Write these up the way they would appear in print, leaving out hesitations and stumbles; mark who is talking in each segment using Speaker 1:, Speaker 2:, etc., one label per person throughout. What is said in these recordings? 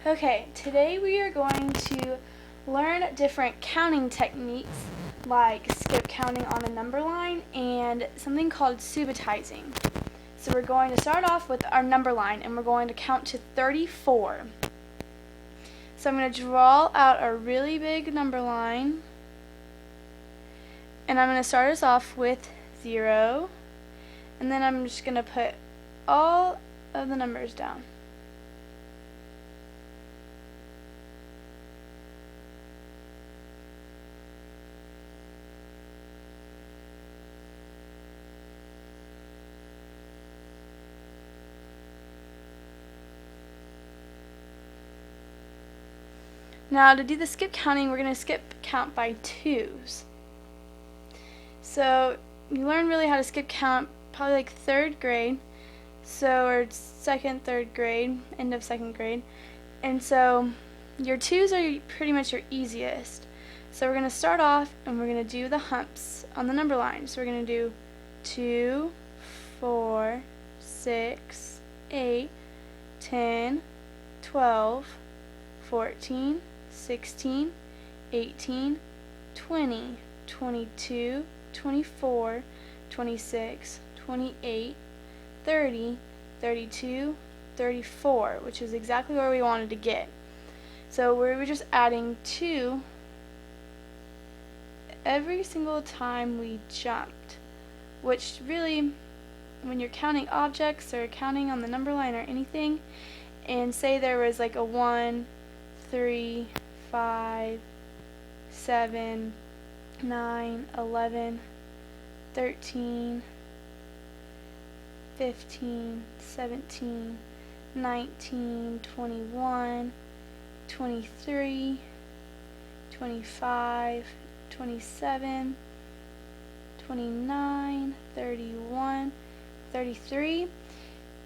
Speaker 1: Okay, today we are going to learn different counting techniques like skip counting on a number line and something called subitizing. So we're going to start off with our number line and we're going to count to 34. So I'm going to draw out a really big number line and I'm going to start us off with 0 and then I'm just going to put all of the numbers down. Now to do the skip counting, we're going to skip count by 2s. So you learn really how to skip count probably like 3rd grade, or 2nd, 3rd grade, end of 2nd grade. And so your 2s are pretty much your easiest. So we're going to start off and we're going to do the humps on the number line. So we're going to do 2, 4, 6, 8, 10, 12, 14, 16, 18, 20, 22, 24, 26, 28, 30, 32, 34, which is exactly where we wanted to get. So we were just adding 2 every single time we jumped, which really, when you're counting objects or counting on the number line or anything, and say there was like a 1, 3, 5, 7, 9, 11, 13, 15, 17, 19, 21, 23, 25, 27, 29, 31, 33.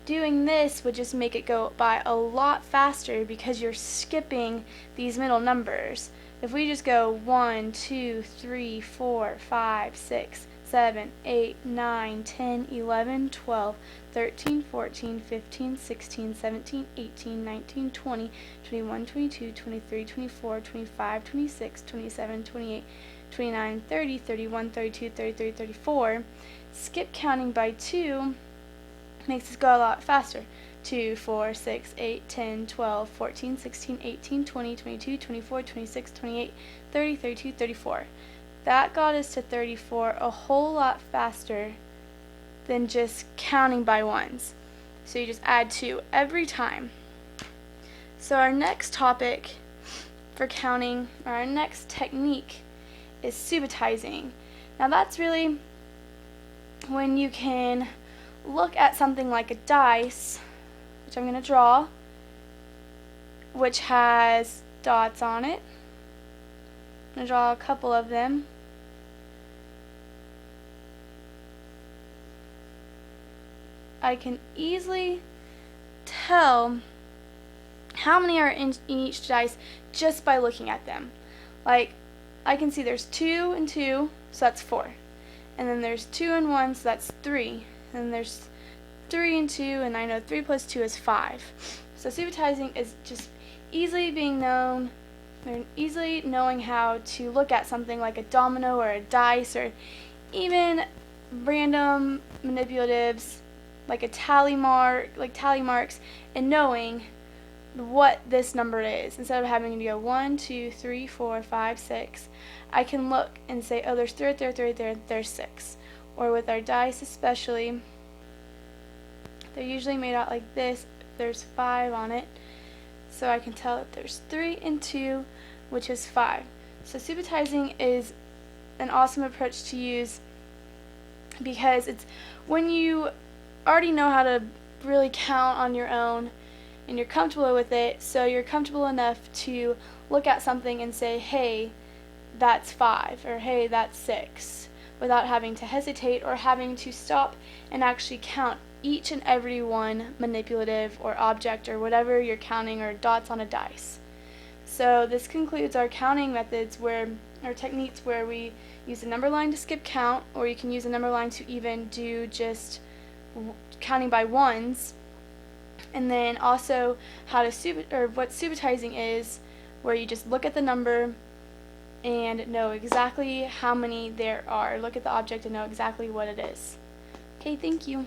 Speaker 1: Doing this would just make it go by a lot faster because you're skipping these middle numbers. If we just go 1, 2, 3, 4, 5, 6, 7, 8, 9, 10, 11, 12, 13, 14, 15, 16, 17, 18, 19, 20, 21, 22, 23, 24, 25, 26, 27, 28, 29, 30, 31, 32, 33, 34. Skip counting by 2 makes us go a lot faster. 2, 4, 6, 8, 10, 12, 14, 16, 18, 20, 22, 24, 26, 28, 30, 32, 34. That got us to 34 a whole lot faster than just counting by ones. So you just add 2 every time. So our next topic for counting, or our next technique, is subitizing. Now that's really when you can look at something like a dice, which I'm going to draw, which has dots on it. I'm going to draw a couple of them. I can easily tell how many are in each dice just by looking at them. Like, I can see there's 2 and 2, so that's 4. And then there's 2 and 1, so that's 3. And there's 3 and 2, and I know 3 plus 2 is 5. So subitizing is just easily being known, or easily knowing how to look at something like a domino or a dice, or even random manipulatives like a tally marks, and knowing what this number is. Instead of having to go 1, 2, 3, 4, 5, 6, I can look and say, oh, there's 3 right there, there's 6. Or with our dice especially, they're usually made out like this. There's 5 on it, so I can tell that there's 3 and 2, which is 5. So subitizing is an awesome approach to use because it's when you already know how to really count on your own and you're comfortable with it, so you're comfortable enough to look at something and say, hey, that's 5, or hey, that's 6, without having to hesitate or having to stop and actually count each and every one manipulative or object or whatever you're counting, or dots on a dice. So this concludes our counting methods, or techniques where we use a number line to skip count, or you can use a number line to even do just counting by ones. and then also how to what subitizing is, where you just look at the number and know exactly how many there are. Look at the object and know exactly what it is. Okay, thank you.